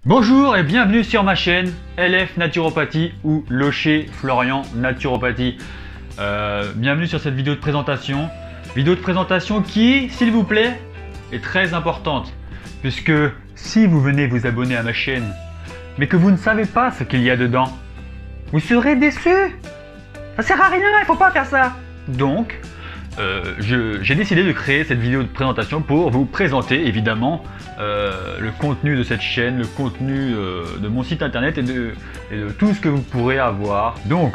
Bonjour et bienvenue sur ma chaîne LF Naturopathie ou Locher Florian Naturopathie. Bienvenue sur cette vidéo de présentation. Vidéo de présentation qui, s'il vous plaît, est très importante. Puisque si vous venez vous abonner à ma chaîne, mais que vous ne savez pas ce qu'il y a dedans, vous serez déçu. Ça sert à rien, il faut pas faire ça. Donc, j'ai décidé de créer cette vidéo de présentation pour vous présenter évidemment le contenu de cette chaîne, le contenu de mon site internet et de tout ce que vous pourrez avoir. Donc,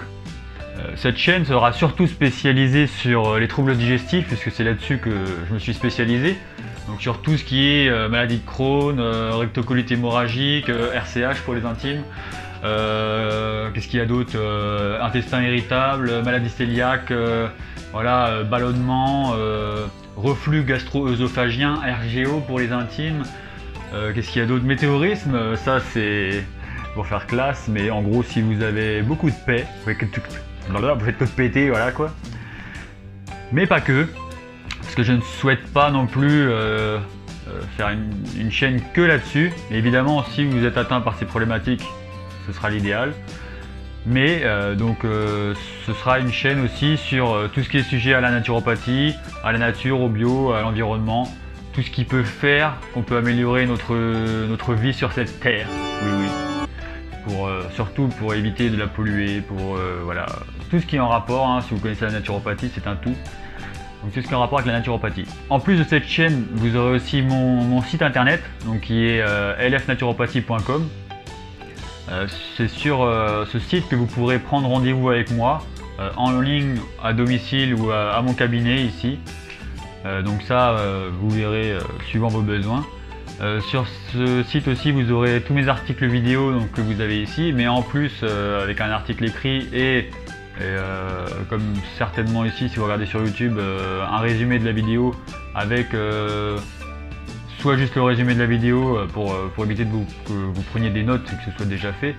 cette chaîne sera surtout spécialisée sur les troubles digestifs puisque c'est là-dessus que je me suis spécialisé. Donc sur tout ce qui est maladie de Crohn, rectocolite hémorragique, RCH pour les intimes. Qu'est-ce qu'il y a d'autre, intestin irritable, maladie cœliaque, voilà, ballonnement, reflux gastro-œsophagien, RGO pour les intimes. Qu'est-ce qu'il y a d'autre, météorisme, ça c'est pour faire classe, mais en gros si vous avez beaucoup de paix, vous faites que de péter, voilà quoi. Mais pas que, parce que je ne souhaite pas non plus faire une chaîne que là-dessus. Évidemment, si vous êtes atteint par ces problématiques, ce sera l'idéal. Mais ce sera une chaîne aussi sur tout ce qui est sujet à la naturopathie, à la nature, au bio, à l'environnement, tout ce qui peut faire qu'on peut améliorer notre vie sur cette terre. Oui, oui. Surtout pour éviter de la polluer, pour voilà, tout ce qui est en rapport, hein, si vous connaissez la naturopathie, c'est un tout. Donc tout ce qui est en rapport avec la naturopathie. En plus de cette chaîne, vous aurez aussi mon site internet, donc qui est lfnaturopathie.com. C'est sur ce site que vous pourrez prendre rendez-vous avec moi, en ligne, à domicile ou à mon cabinet ici. Donc ça, vous verrez suivant vos besoins. Sur ce site aussi, vous aurez tous mes articles vidéo donc, que vous avez ici, mais en plus avec un article écrit et comme certainement ici si vous regardez sur YouTube, un résumé de la vidéo avec soit juste le résumé de la vidéo pour éviter que vous preniez des notes et que ce soit déjà fait,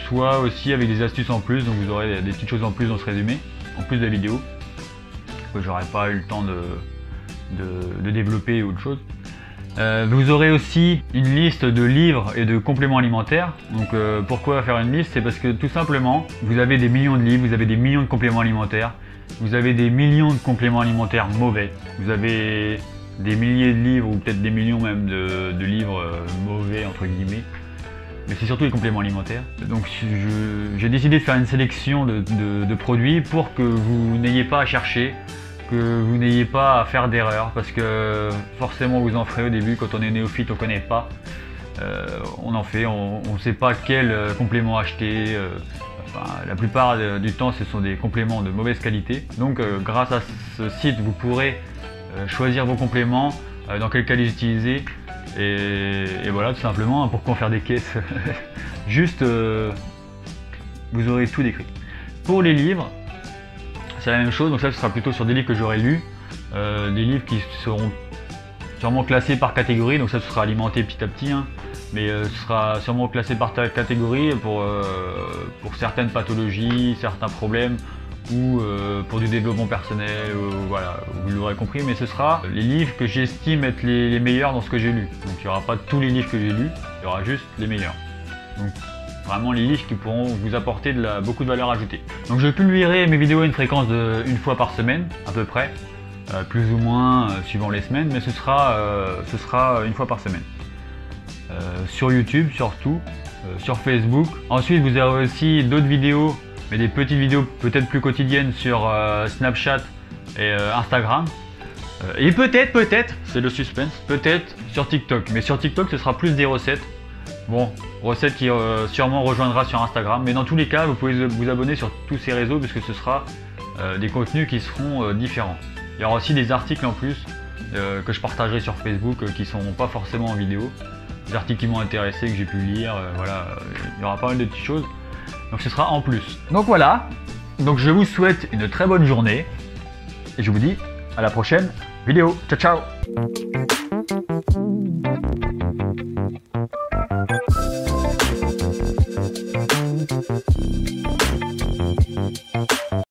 soit aussi avec des astuces en plus, donc vous aurez des petites choses en plus dans ce résumé, en plus de la vidéo, que j'aurais pas eu le temps de développer ou autre chose. Vous aurez aussi une liste de livres et de compléments alimentaires. Donc pourquoi faire une liste? C'est parce que tout simplement, vous avez des millions de livres, vous avez des millions de compléments alimentaires, vous avez des millions de compléments alimentaires mauvais, vous avez des milliers de livres ou peut-être des millions même de livres mauvais entre guillemets, mais c'est surtout les compléments alimentaires. Donc j'ai décidé de faire une sélection de produits pour que vous n'ayez pas à chercher, que vous n'ayez pas à faire d'erreur, parce que forcément vous en ferez au début quand on est néophyte, on ne connaît pas, on en fait, on ne sait pas quel complément acheter. Enfin, la plupart du temps ce sont des compléments de mauvaise qualité, donc grâce à ce site vous pourrez choisir vos compléments, dans quel cas les utiliser, et voilà tout simplement, pourquoi en faire des caisses. Juste vous aurez tout décrit. Pour les livres, c'est la même chose, donc ça ce sera plutôt sur des livres que j'aurai lus, des livres qui seront sûrement classés par catégorie, donc ça ce sera alimenté petit à petit, hein, mais ce sera sûrement classé par catégorie pour certaines pathologies, certains problèmes, ou pour du développement personnel, voilà, vous l'aurez compris, mais ce sera les livres que j'estime être les meilleurs dans ce que j'ai lu. Donc il n'y aura pas tous les livres que j'ai lus, il y aura juste les meilleurs. Donc vraiment les livres qui pourront vous apporter beaucoup de valeur ajoutée. Donc je publierai mes vidéos à une fréquence de 1 fois par semaine, à peu près, plus ou moins suivant les semaines, mais ce sera 1 fois par semaine. Sur YouTube surtout, sur Facebook. Ensuite vous aurez aussi d'autres vidéos, mais des petites vidéos peut-être plus quotidiennes sur Snapchat et Instagram. Et peut-être, c'est le suspense, peut-être sur TikTok. Mais sur TikTok ce sera plus des recettes. Bon, recettes qui sûrement rejoindra sur Instagram. Mais dans tous les cas, vous pouvez vous abonner sur tous ces réseaux puisque ce sera des contenus qui seront différents. Il y aura aussi des articles en plus que je partagerai sur Facebook qui ne seront pas forcément en vidéo. Des articles qui m'ont intéressé, que j'ai pu lire, voilà, il y aura pas mal de petites choses. Donc ce sera en plus. Donc voilà, donc je vous souhaite une très bonne journée et je vous dis à la prochaine vidéo. Ciao ciao.